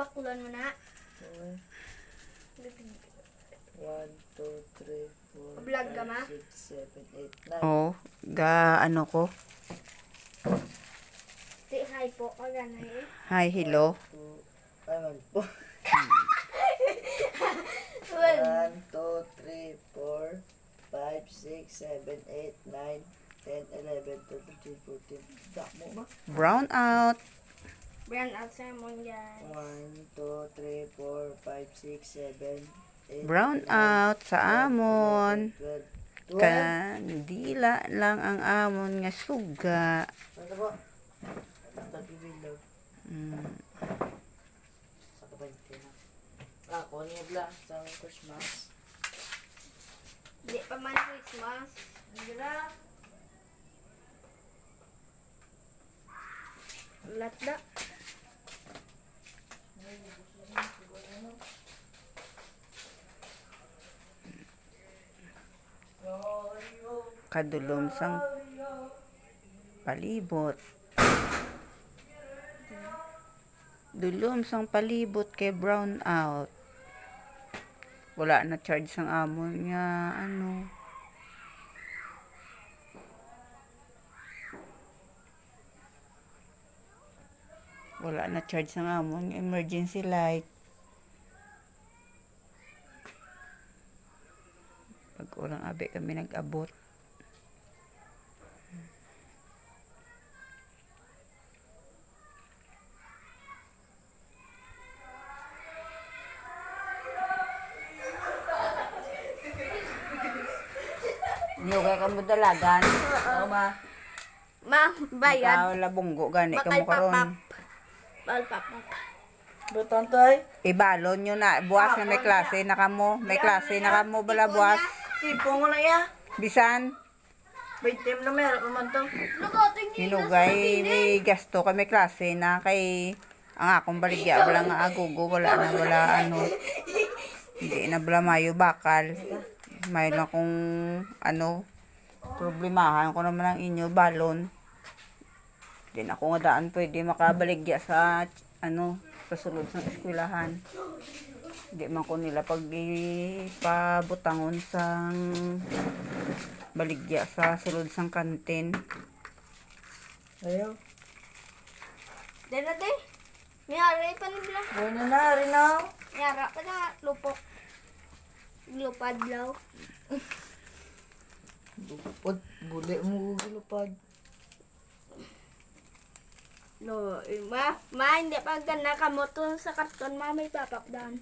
bakulan mo na. 1, 2, 3, 4, Vlog ka, ma? 5, 6, 7, 8, 9. Oh, ano ko? Say hi po. Kagana eh. Hi, hello. 1, 2, 3, 4, 5, 6, 7, 8, 9, 10, 11, 12, 13, 14. Dak mo ba? Brown out. Brand out sermon guys. 1, 2, 3, 4, 5, 6, 7, 8, Brown 9, out sa 10, amon. 11, 12. Kandila lang ang amon nga suga. Ano ba? Nagbibilaw. Sa kabante na. Ako niya bla sa Christmas. Di pa man Christmas. Gira. Latda. Kadulom sang palibot. Dulom sang palibot kay brown out. Wala na charge sang amon nga ano. Wala na charge sang amon nga emergency light. Pag urang abe kami nag-abot. Niyo kay kamo dalagan. Oo ma. Ma, bayad. Ikaw labunggo gani Bakal kamo karon. papap. Bakal papap. Butan tay. Ibalon nyo na buwas na may klase na kamo. May klase na kamo bala buwas. Tipo mo na ya. Bisan May team na meron naman to. hinugay may gasto kay may klase na kay ang akong baligya wala nga agogo wala na wala ano. Hindi na bala mayo bakal. May na kung ano problemahan ko naman ang inyo balon. Di na ako nga daan pwede makabaligya sa ano sa sulod ng eskwelahan. Di man ko nila pag ipabutangon sang baligya sa sulod sang kantin. Ayaw. Dala de. Mayara pa nila. Bueno na rin na. Mayara pa na lupok. Lupad law. Lupad. Buli mo gulupad. No, ma, hindi pa ganda ka mo to sa karton, ma, may papapdan.